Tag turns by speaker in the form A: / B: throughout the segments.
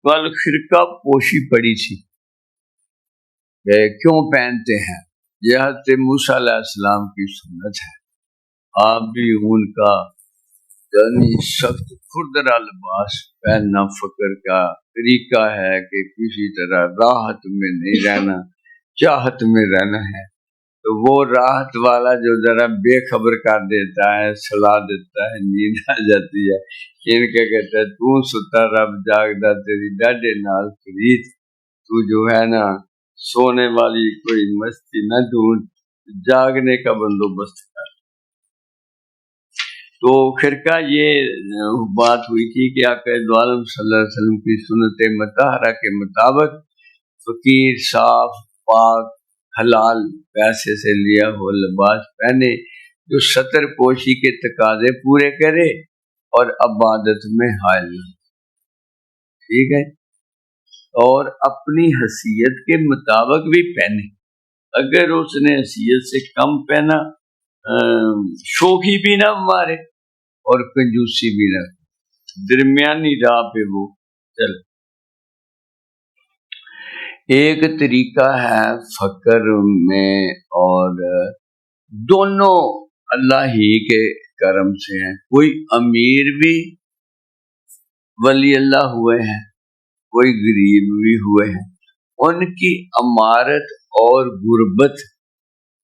A: کل خرقہ پوشی پڑی تھی کہ کیوں پہنتے ہیں، یہ حضرت موسیٰ علیہ السلام کی سنت ہے۔ آپ بھی ان کا یعنی سخت کھردرا لباس پہننا فقر کا طریقہ ہے کہ کسی طرح راحت میں نہیں رہنا، چاہت میں رہنا ہے۔ تو وہ راحت والا جو ذرا بے خبر کر دیتا ہے، سلا دیتا ہے، نیند آ جاتی ہے، ان کے کہتا ہے تو ستا رب جاگدا تیری ڈاڈے نال فرید، تو جو ہے نا سونے والی کوئی مستی نہ ڈھونڈ، جاگنے کا بندوبست کر۔ تو خرقہ یہ بات ہوئی تھی کہ آقا دو عالم صلی اللہ علیہ وسلم کی سنت مطہرہ کے مطابق فقیر صاف پاک حلال پیسے سے لیا ہوا لباس پہنے جو ستر پوشی کے تقاضے پورے کرے اور عبادت میں حائل نہ، ٹھیک ہے، اور اپنی حیثیت کے مطابق بھی پہنے۔ اگر اس نے حیثیت سے کم پہنا، شوخی بھی نہ مارے اور کنجوسی بھی نہ، درمیانی راہ پہ وہ چل۔ ایک طریقہ ہے فقر میں، اور دونوں اللہ ہی کے کرم سے ہیں۔ کوئی امیر بھی ولی اللہ ہوئے ہیں، کوئی غریب بھی ہوئے ہیں، ان کی امارت اور غربت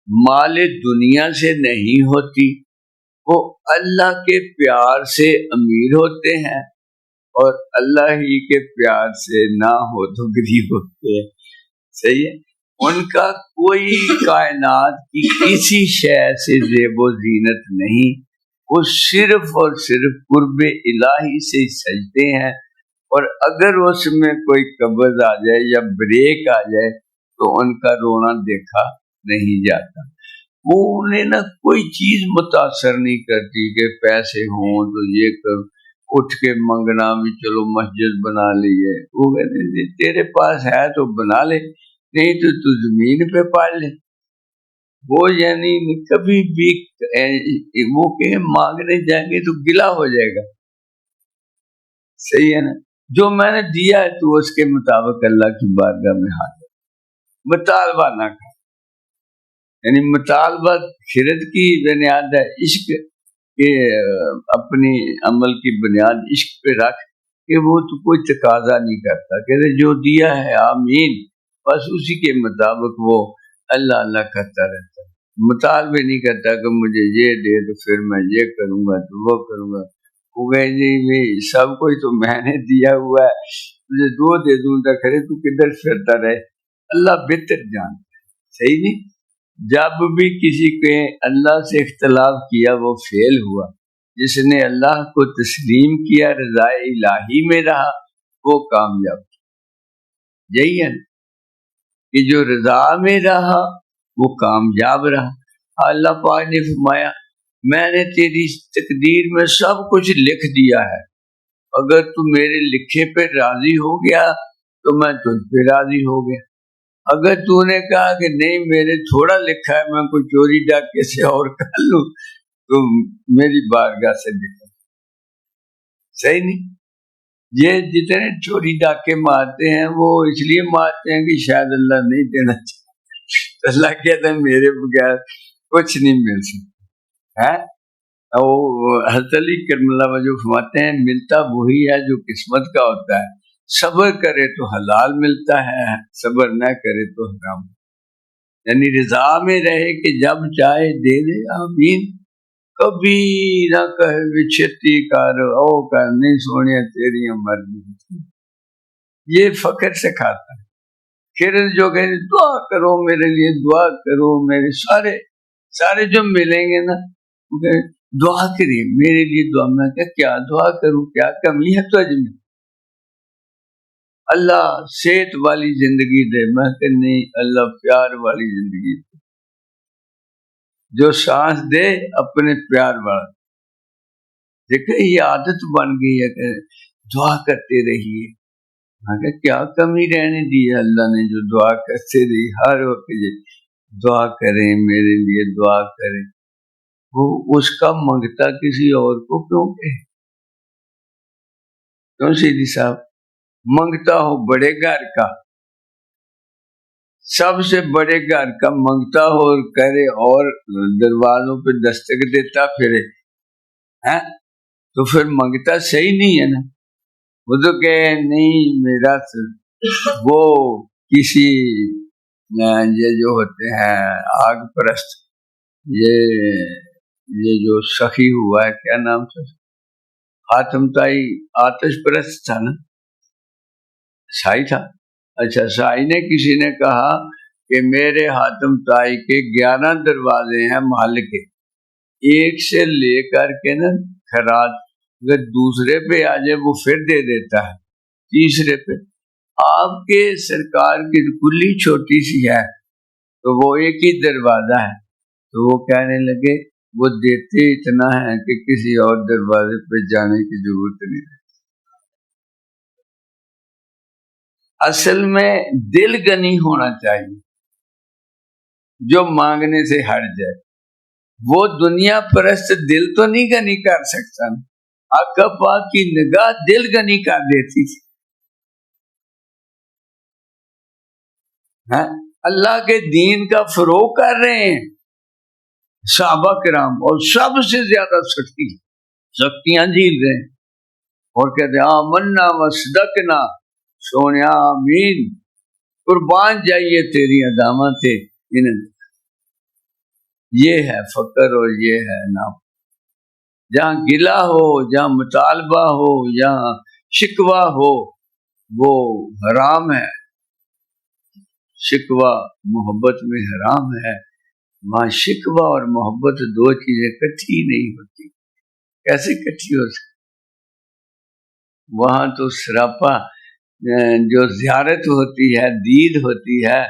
A: مال دنیا سے نہیں ہوتی، وہ اللہ کے پیار سے امیر ہوتے ہیں، اور اللہ ہی کے پیار سے نہ ہو تو غریب ہوتے ہیں، صحیح ہے۔ ان کا کوئی کائنات کی کسی شے سے زیب و زینت نہیں، وہ صرف اور صرف قرب الہی سے سجدے ہیں، اور اگر اس میں کوئی قبض آ جائے یا بریک آ جائے تو ان کا رونا دیکھا نہیں جاتا۔ وہ انہیں نہ کوئی چیز متاثر نہیں کرتی کہ پیسے ہوں تو یہ کر اٹھ کے منگنا بھی، چلو مسجد بنا لی ہے، وہ کہتے ہیں تیرے پاس ہے تو بنا لے، نہیں تو زمین پہ پال لے۔ وہ یعنی کبھی بھی وہ کہ مانگنے جائیں گے تو گلا ہو جائے گا، صحیح ہے نا۔ جو میں نے دیا ہے تو اس کے مطابق اللہ کی بارگاہ میں حاضر، مطالبہ نہ کر، یعنی مطالبہ خرد کی بنیاد ہے، عشق کہ اپنی عمل کی بنیاد عشق پہ رکھ کہ وہ تو کوئی تقاضا نہیں کرتا، کہ جو دیا ہے آمین، بس اسی کے مطابق وہ اللہ اللہ کرتا رہتا ہے، مطالبے نہیں کرتا کہ مجھے یہ دے تو پھر میں یہ کروں گا تو وہ کروں گا۔ وہ کہے جی سب کوئی تو میں نے دیا ہوا ہے، مجھے دو دے دوں تو کھڑے تو کدھر پھرتا رہے، اللہ بہتر جانتا ہے، صحیح نہیں۔ جب بھی کسی کے اللہ سے اختلاف کیا وہ فیل ہوا، جس نے اللہ کو تسلیم کیا رضا الہی میں رہا وہ کامیاب، یہی ہے کہ جو رضا میں رہا وہ کامیاب رہا۔ اللہ پاک نے فرمایا میں نے تیری تقدیر میں سب کچھ لکھ دیا ہے، اگر تو میرے لکھے پہ راضی ہو گیا تو میں تجھ پہ راضی ہو گیا، اگر تو نے کہا کہ نہیں میرے تھوڑا لکھا ہے میں کوئی چوری ڈاکے سے اور کر لوں تو میری بارگاہ سے لکھا، صحیح نہیں۔ یہ جتنے چوری ڈاکے مارتے ہیں وہ اس لیے مارتے ہیں کہ شاید اللہ نہیں دینا چاہتا، اللہ کہتا ہے میرے بغیر کچھ نہیں مل سکتا ہے۔ حضرت علی کرم اللہ وجہ فرماتے ہیں ملتا وہی ہے جو قسمت کا ہوتا ہے، صبر کرے تو حلال ملتا ہے، صبر نہ کرے تو حرام، یعنی رضا میں رہے کہ جب چاہے دے دے آمین، کبھی نہ کہے چھتی کر او کر نہیں سونے تیری مرضی، یہ فقر سے کھاتا ہے۔ پھر جو کہ دعا کرو میرے لیے، دعا کرو میرے سارے جو ملیں گے نا دعا کری میرے لیے دعا، میں کیا دعا کروں، کیا کمی ہے تجھ میں، اللہ صحت والی زندگی دے، میں کہ نہیں اللہ پیار والی زندگی دے، جو سانس دے اپنے پیار والا، دیکھیں یہ عادت بن گئی ہے کہ دعا کرتے رہیے، میں کہ کیا کمی رہنے دی ہے اللہ نے جو دعا کرتے رہی، ہر وقت یہ دعا کریں میرے لیے دعا کریں، وہ اس کا منگتا کسی اور کو کیوں کہ، کیوں سیدھی صاحب؟ منگتا ہو بڑے گھر کا، سب سے بڑے گھر کا منگتا ہو اور کرے اور دروازوں پہ دستک دیتا پھرے ہیں تو پھر منگتا صحیح نہیں ہے نا۔ وہ تو کہ نہیں میرا وہ کسی یہ جو ہوتے ہیں آگ پرست، یہ جو سخی ہوا ہے کیا نام تھا، حاتم طائی آتش پرست تھا نا، سائی تھا، اچھا سائی نے کسی نے کہا کہ میرے حاتم طائی کے 11 دروازے ہیں محل کے، ایک سے لے کر کے نا خراج اگر دوسرے پہ آ جائے وہ پھر دے دیتا ہے، تیسرے پہ آپ کے سرکار کی کلی چھوٹی سی ہے تو وہ ایک ہی دروازہ ہے، تو وہ کہنے لگے وہ دیتے اتنا ہے کہ کسی اور دروازے پہ جانے کی ضرورت نہیں ہے۔ اصل میں دل گنی ہونا چاہیے جو مانگنے سے ہٹ جائے، وہ دنیا پرست دل تو نہیں گنی کر سکتا، آقا پاک کی نگاہ دل گنی کر دیتی تھی۔ اللہ کے دین کا فروغ کر رہے ہیں صحابہ کرام، اور سب سے زیادہ سختیاں جھیل رہے ہیں، اور کہتے ہیں آمنا وصدقنا، سونیا آمین، قربان جائیے تیری علامت ہے۔ یہ ہے فقر اور یہ ہے نام، جہاں گلہ ہو، جہاں مطالبہ ہو، جہاں شکوہ ہو وہ حرام ہے، شکوہ محبت میں حرام ہے، وہاں شکوہ اور محبت دو چیزیں اکٹھی نہیں ہوتی، کیسے اکٹھی ہو سکتی؟ وہاں تو سراپا جو زیارت ہوتی ہے، دید ہوتی ہے،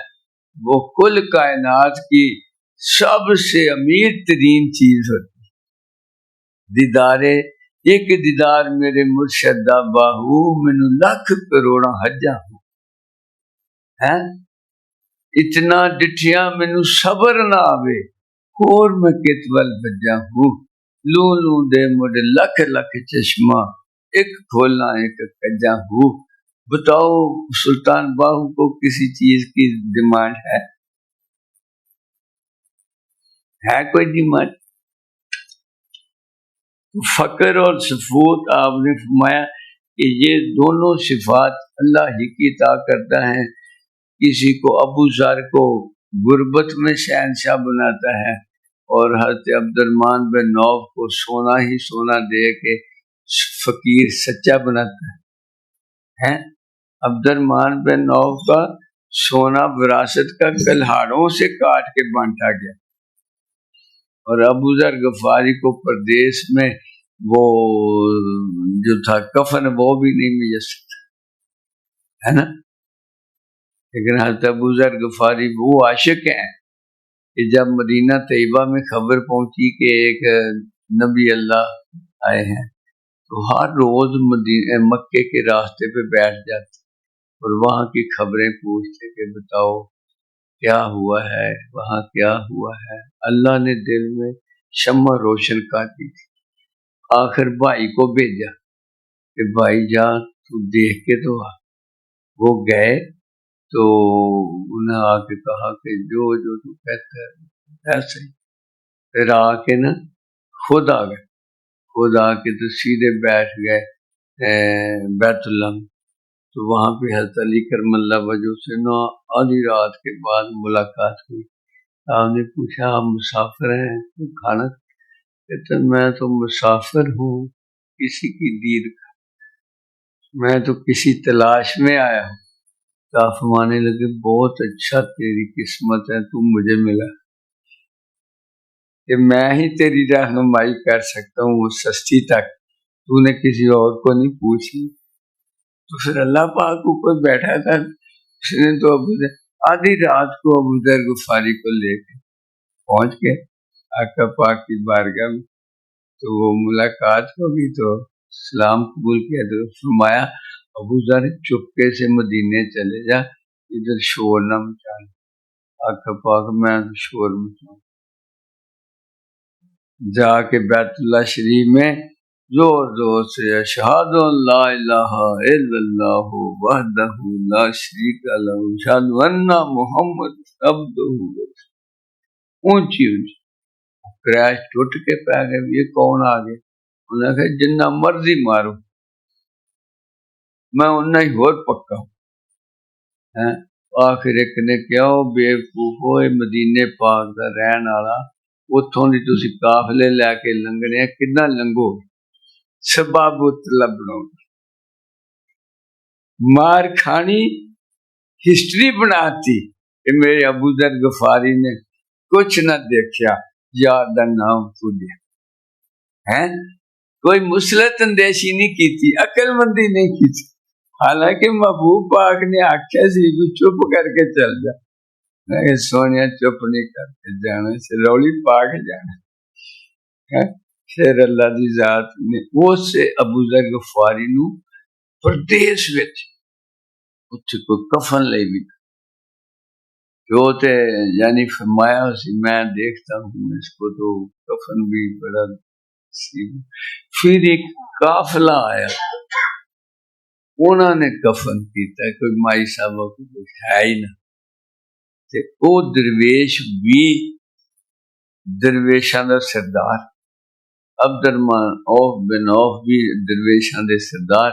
A: وہ کل کائنات کی سب سے امیر ترین چیز ہوتی ہے۔ دیدار ایک دیدار میرے مرشد دا باہو مینو لاکھ کروڑا حجا ہوں، اتنا ڈٹھیاں مینو صبر نہ آوے، اور میں کتول بجا ہوں، لوں لوں دے مڈ لکھ لکھ چشمہ، ایک کھولنا ایک کجا ہوں۔ بتاؤ سلطان باہو کو کسی چیز کی ڈیمانڈ ہے کوئی ڈیمانڈ؟ فقر اور سفوت آپ نے فرمایا کہ یہ دونوں صفات اللہ ہی کی عطا کرتا ہے، کسی کو ابو ذر کو غربت میں شہنشاہ بناتا ہے، اور حضرت عبد الرحمن بن عوف کو سونا ہی سونا دے کے فقیر سچا بناتا ہے۔ عبد الرحمن بن عوف کا سونا وراثت کا کلہاڑوں سے کاٹ کے بانٹا گیا، اور ابو ذر غفاری کو پردیس میں وہ جو تھا کفن وہ بھی نہیں میسر ہے نا، لیکن حضرت ابو ذر غفاری وہ عاشق ہیں کہ جب مدینہ طیبہ میں خبر پہنچی کہ ایک نبی اللہ آئے ہیں تو ہر روز مکے کے راستے پہ بیٹھ جاتے اور وہاں کی خبریں پوچھتے کہ بتاؤ کیا ہوا ہے، وہاں کیا ہوا ہے۔ اللہ نے دل میں شمع روشن کر دی تھی، آخر بھائی کو بھیجا کہ بھائی جا تو دیکھ کے تو آ۔ وہ گئے تو انہیں آ کے کہا کہ جو جو تو کہتا ہے ایسے ہی، پھر آ کے نا خود آ گئے، خود آ کے تو سیدھے بیٹھ گئے بیت اللہ میں، تو وہاں پہ حضرت علی کرم اللہ وجہ سے نا آدھی رات کے بعد ملاقات ہوئی۔ آپ نے پوچھا آپ مسافر ہیں تو کھانا، کہتے میں تو مسافر ہوں کسی کی دید کا، میں تو کسی تلاش میں آیا ہوں۔ تو آپ فرمانے لگے بہت اچھا، تیری قسمت ہے تو مجھے ملا کہ میں ہی تیری رہنمائی کر سکتا ہوں وہ سستی تک، تو نے کسی اور کو نہیں پوچھی۔ تو پھر اللہ پاک کو کوئی بیٹھا تھا، اس نے تو آدھی رات کو ابو ذر غفاری کو لے کے پہنچ گئے آقا پاک کی بارگاہ میں، تو وہ ملاقات ہوگی تو سلام قبول کیا، تو فرمایا ابو ذر چپکے سے مدینے چلے جا، ادھر شور نہ مچانا۔ آقا پاک میں شور مچاؤں، جا کے بیت اللہ شریف میں زور زور سے اشہد ان لا الہ الا اللہ وحدہ لا شریک لہ اشہد ان محمد عبدہ ورسولہ. اونچی اونچی کریش ٹوٹ کے پہ گئے. یہ کون آ گئے؟ انہوں نے کہا جنہ مرضی مارو میں انہا ہی اور پکا ہوں. آخر ایک نے کیا بے وقوفو مدینے پاک دا رہن والا اتھوں دی تسی قافلے لے کے لنگنے کداں لنگو سباب طلب بناؤ مار کھانی ہسٹری بناتی کہ میرے ابو ذر غفاری نے کچھ نہ دیکھیا یار دا نام پوجیا ہے. کوئی مسلط اندیشی نہیں کی تھی، عقل مندی نہیں کی تھی. حالانکہ محبوب پاک نے آخیا سی تو چپ کر کے چل جا. میں سونیا چپ نہیں کر کے جانا سے رولی پاک جانا. پھر اللہ دی ذات نے اس سے ابو ذر غفاری نو پردیس وچ اتھے کوئی کفن لے بھی جو تے یعنی فرمایا سی میں دیکھتا ہوں اس کو تو کفن بھی بڑا سی. پھر ایک قافلہ آیا انہوں نے کفن کیتا ہے کوئی مائی صاحب کو کچھ ہے ہی نہ تے او درویش بھی درویشاں دا سردار عبد الرحمن اوف بن اوف بھی درویشاں دے سردار.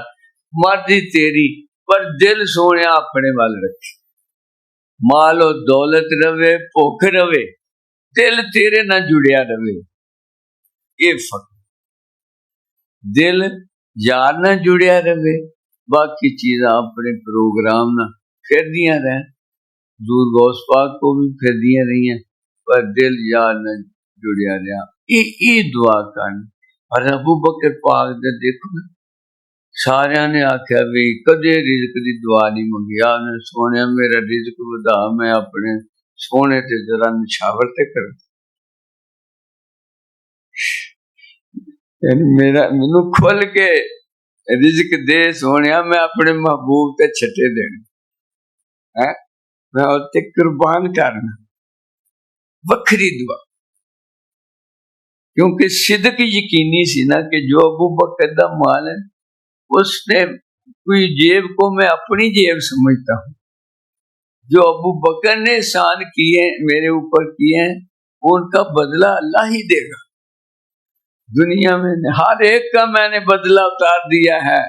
A: مرضی تیری پر دل سونیا اپنے وال رکھے. مال و دولت رہے بھوک رہے دل تیرے نہ جڑیا رہے. یہ فرق دل یار نہ جڑیا رہے باقی چیزاں اپنے پروگرام نہ پھر دیاں رہیں. حضور غوث پاک کو بھی پھر دیاں رہی ہیں پر دل یار نہ جڑیا رہا. یہ دعا کرنی. اور ابو بکر پاک دے دیکھو سارے نے آخیا بھی کدے رزق دی دعا نہیں منگی. آپ نے سونے میرا رزق بدا میں اپنے سونے تے ذرا نشاور تے کر یعنی میرا مینوں کھل کے رزق دے سونے میں اپنے محبوب تے چھٹے دینے میں تے قربان کرنا. وکھری دعا کیونکہ صدق یقینی سی نا کہ جو ابو بکر دا مال ہے اس نے کوئی جیب کو میں اپنی جیب سمجھتا ہوں. جو ابو بکر نے احسان کیے میرے اوپر کیے ہیں ان کا بدلہ اللہ ہی دے گا. دنیا میں ہر ایک کا میں نے بدلہ اتار دیا ہے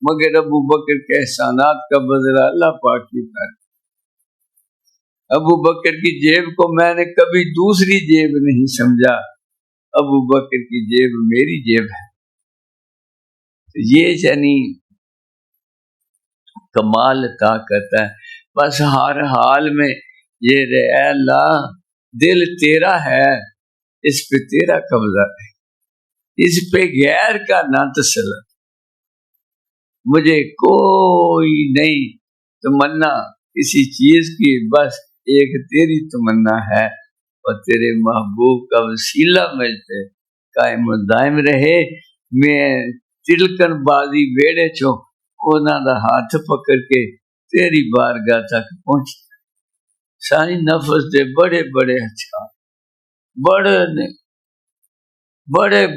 A: مگر ابو بکر کے احسانات کا بدلہ اللہ پاک کی اتار. ابو بکر کی جیب کو میں نے کبھی دوسری جیب نہیں سمجھا. ابو بکر کی جیب میری جیب ہے. یہ یعنی کمال طاقت ہے. بس ہر حال میں یہ رہے اللہ دل تیرا ہے اس پہ تیرا قبضہ ہے اس پہ غیر کا نہ تسلط. مجھے کوئی نہیں تمنا کسی چیز کی بس ایک تیری تمنا ہے اور تیرے محبوب کا وسیلہ مجھ پہ قائم و دائم رہے. میں تلکن بازی ویڑے چوں انہاں دا ہاتھ پکڑ کے تیری بارگاہ تک پہنچ. ساری نفس دے بڑے بڑے ہتھیار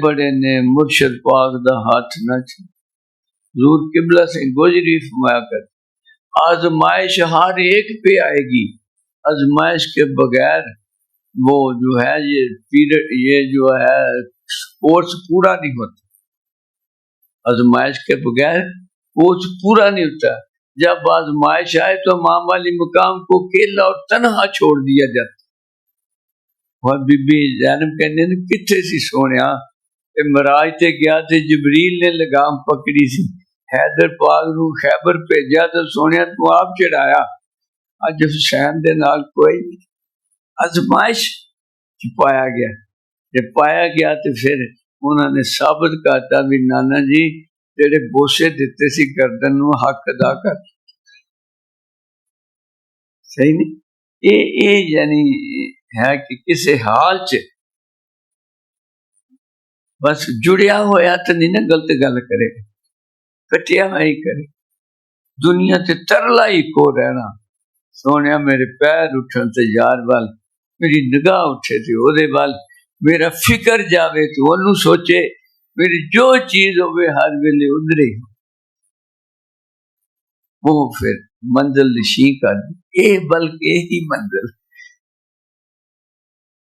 A: بڑے نے مرشد پاک دا ہاتھ نہ چھو. حضور قبلہ سے گزری فرمایا کر آزمائش ہر ایک پہ آئے گی. آزمائش کے بغیر وہ جو ہے یہ جو ہے کورس پورا نہیں ہوتا. آزمائش کے بغیر کورس پورا نہیں ہوتا. جب آزمائش آئے تو امام علی مقام کو اکیلا اور تنہا چھوڑ دیا جاتا. اور بی بی زینب کہنے نے کتنے سی سونیا کہ معراج تے گیا تے جبریل نے لگام پکڑی سی حیدر پاک نو خیبر بھیجا تو سونیا تو آپ چڑھایا. اج حسین دے نال کوئی آزمائش پایا گیا. جب پایا گیا تو پھر انہوں نے ثابت کرتا بھی نانا جی تیرے بوسے دیتے سی گردن نو حق ادا کر. صحیح نہیں. یہ یعنی ہے کہ کسی حال چ بس جڑیا ہویا تو نہیں نا غلط گل کرے گا کٹیا ہی کرے. دنیا تے ترلا ہی کو رہنا. سونے میرے پیر اٹھن تے یار وال میری نگاہ اٹھے تے او دے وال میرا فکر جاوے تو انہوں سوچے پھر جو چیز ہوئے ہر ویلے ادھر ہی وہ پھر منزل نشیں کر دی، بلکہ یہی منزل،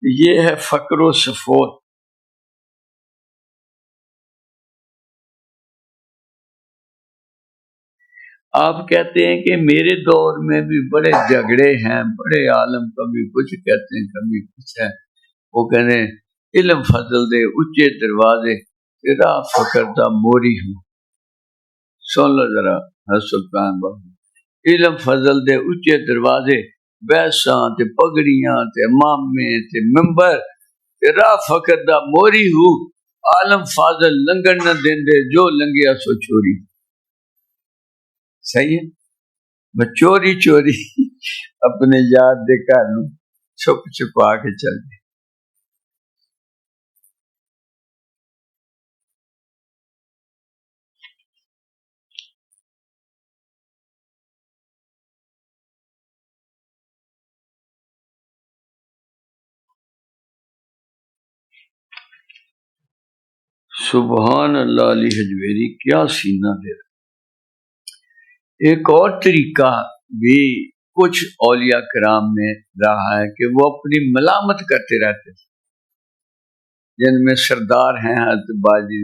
A: یہ ہے فقر و سفود۔ آپ کہتے ہیں کہ میرے دور میں بھی بڑے جھگڑے ہیں، بڑے عالم کبھی کچھ کہتے ہیں کبھی کچھ ہے، وہ کہتے ہیں علم فضل دے اونچے دروازے تیرا فقر دا موری ہوں۔ سن لو ذرا سلطان بابو، علم فضل دے اونچے دروازے، بیساں تے پگڑیاں تے امامے تے ممبر، تیرا فقر دا موری ہوں، عالم فاضل لنگن نہ دیندے جو لنگیا سو چوری۔ صحیح ہے، میں چوری چوری اپنے یار دے گھر نوں چھپ چھپا کے چل گئے۔ سبحان اللہ، علی حجویری کیا سینہ دے رہا۔ ایک اور طریقہ بھی کچھ اولیاء کرام میں رہا ہے کہ وہ اپنی ملامت کرتے رہتے ہیں، جن میں سردار ہیں حضرت باجی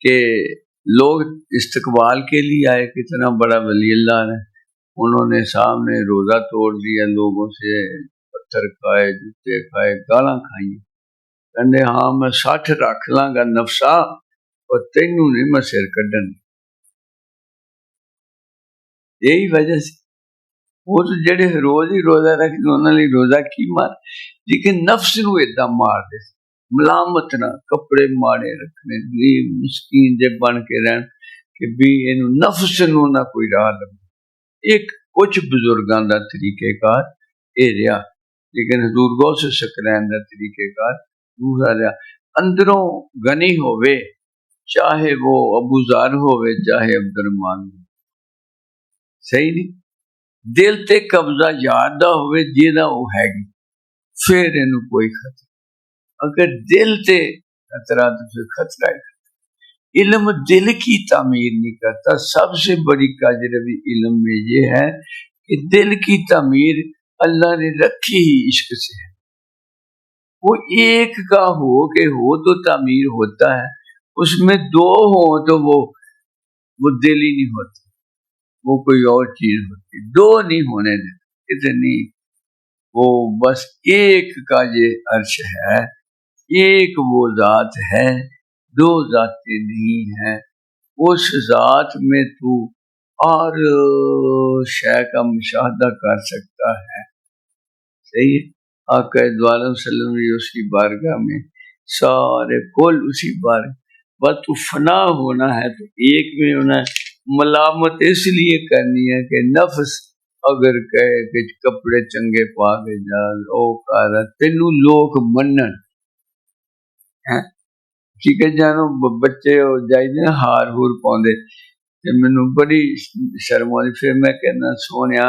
A: کہ لوگ استقبال کے لیے آئے، کتنا بڑا ولی اللہ ہے، انہوں نے سامنے روزہ توڑ دیا، لوگوں سے پتھر کھائے، جوتے کھائے، گالاں کھائیں، کہنے ہاں میں 60 رکھ لاں گا نفسا، اور تینوں نہیں میں سر کڈن۔ یہی وجہ سے وہ تو جڑے روز ہی روزہ رکھتے انہوں نے روزہ کی مار، لیکن نفس نو ادھا مار دے، ملامت نہ، کپڑے ماڑے رکھنے، غریب مسکین جے بن کے رہن کہ بھی انہوں نفس نو نہ کوئی راہ لگے۔ ایک کچھ بزرگاں دا طریقہ کار اے رہا، لیکن حضور غوث سکرین دا طریقہ کار دوسرا رہا۔ اندروں غنی ہوئے، چاہے وہ ابو ذر ہوئے چاہے عبد الرحمن ہوئے، صحیح نہیں، دل تے قبضہ یاد دا ہوئے جیدہ وہ ہے گی، پھر انہوں کوئی خطرہ، اگر دل تے خطرہ تو پھر خطرہ ہے۔ علم دل کی تعمیر نہیں کرتا، سب سے بڑی کاجروی علم میں یہ ہے کہ دل کی تعمیر اللہ نے رکھی ہی عشق سے ہے۔ وہ ایک کا ہو کہ ہو تو تعمیر ہوتا ہے، اس میں دو ہو تو وہ دل ہی نہیں ہوتا، وہ کوئی اور چیز ہوتی، دو نہیں ہونے دیتے اتنی، وہ بس ایک کا یہ عرش ہے، ایک وہ ذات ہے، دو ذاتیں نہیں ہیں، اس ذات میں تو اور شے کا مشاہدہ کر سکتا ہے۔ صحیح، آقا دو عالم صلی اللہ علیہ وسلم اسی بارگاہ میں سارے کل اسی بارگاہ، بس تو فنا ہونا ہے تو ایک میں ہونا ہے۔ ملامت اس لیے کرنی ہے کہ نفس اگر کہے کہ کپڑے چنگے پا کے جا او کارا تینوں لوگ منن ہیں، ٹھیک ہے جانو بچے ہو جائے ہار ہور پاؤندے تے مینوں بڑی شرم آئی، پھر میں کہنا سونیا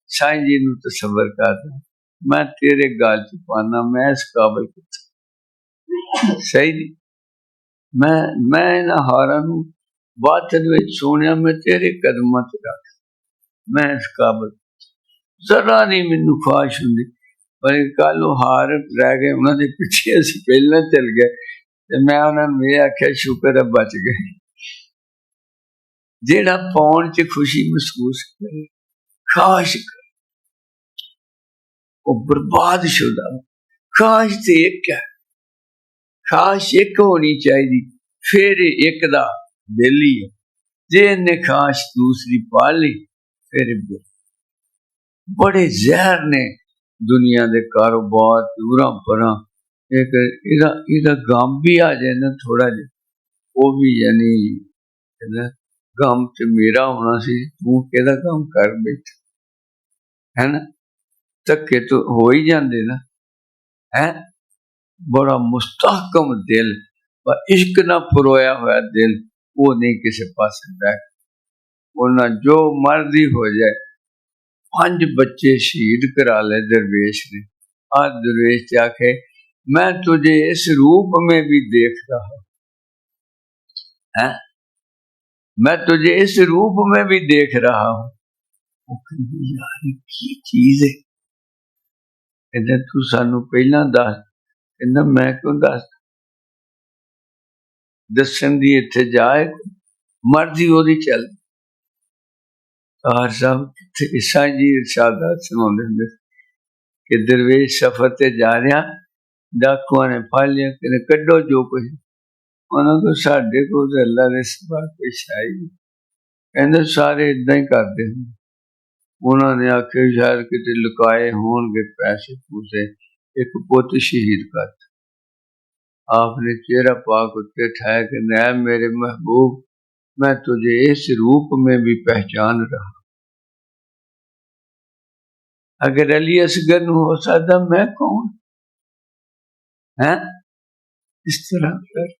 A: سائیں جی نو تصور کردا میں تیرے گال چ پانا، میں اس قابل کتا صحیح نہیں، میں انہاں ہاراں نو باطن وچ سونیا میں تیرے قدماں تے رکھ، میں اس قابل ذرا نہیں مینوں خواہش ہوندی، پر کل ہار رہ گئے انہاں دے پیچھے اسی پہلے چل گئے تے میں انہاں نوں یہ آکھیا شکر ہے بچ گئے۔ جیڑا پاؤن چ خوشی محسوس کرے، خواہش کرے، وہ برباد شدہ، خواہش تے ایک ہے، خواہش ایک ہونی چاہیے، پھر ایک دا دل ہی ہے، جے نے خواہش دوسری پا لی پھر بڑے زہر نے دنیا دے کاروبار دوراں پراں، ایک ایدہ غم بھی آ جائے نا تھوڑا جا، وہ بھی یعنی غم تے میرا ہونا سی، تو کہدا غم کر بیٹھا ہے نا، تکے تو ہو ہی جاندے نا ہے، بڑا مستحکم دل و عشق نہ پرویا ہوا دل، وہ نہیں کسی پاس بیٹھ، ورنہ جو مرضی ہو جائے۔ 5 بچے شہید کرا لے درویش نے، آج درویش جا کے میں تجھے اس روپ میں بھی دیکھ رہا ہوں، میں تجھے اس روپ میں بھی دیکھ رہا ہوں۔ وہ کہندے یار کی چیز ہے، کہندے تو سانو پہلا دس، کہندا میں کیوں دسن دی اتھے جائے مرضی وہ دی چل۔ صاحب عیسائی جی ارشادات سناؤندے ہندے کہ درویش سفر تے جا رہا، ڈاکواں نے پھڑ لیا کہ کڈو جو کچھ، انہوں کو ساڈے کو تے اللہ نے سبا پیش آئی، کہندے سارے ادھا ہی کردے ہیں۔ انہوں نے آکھے شاید کتے لکائے ہون گے پیسے پوسے، ایک پوت شہید کر۔ آپ نے چہرہ پاک اتے ٹھائے کہ اے میرے محبوب، میں تجھے اس روپ میں بھی پہچان رہا، اگر علی اصغر نو ہو سکتا میں کون ہے؟ اس طرح کر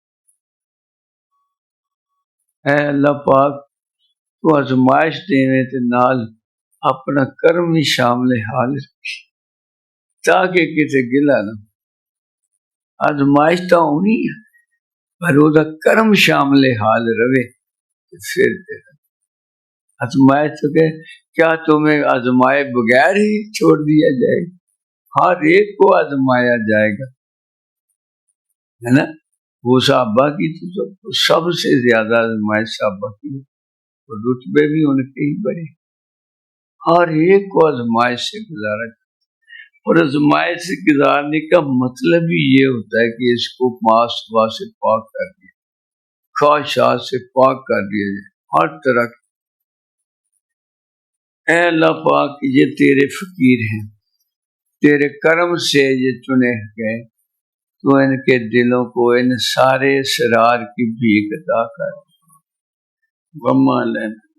A: اے اللہ پاک تو آزمائش دینے تے نال اپنا کرم ہی شامل حال رکھی تاکہ کسی گلا نہ، آزمائش تو ہونی ہے پر وہ دا کرم شامل حال رہے، پھر آزمائش تو کہ کیا تمہیں آزمائے بغیر ہی چھوڑ دیا جائے گا؟ ہر ایک کو آزمایا جائے گا، ہے نا؟ وہ صحابہ کی تو سب سے زیادہ آزمائش صحابہ کی، رتبے بھی ان کے ہی بڑے، ہر ایک کو آزمائش سے گزارا، اور آزمائش سے گزارنے کا مطلب ہی یہ ہوتا ہے کہ اس کو ماس وا سے پاک کر دیا، خواہشات سے پاک کر دیا جائے، ہر طرح کی۔ اے اللہ پاک یہ تیرے فقیر ہیں، تیرے کرم سے یہ چنے گئے، تو ان کے دلوں کو ان سارے اسرار کی بھیک عطا کر، وما لنا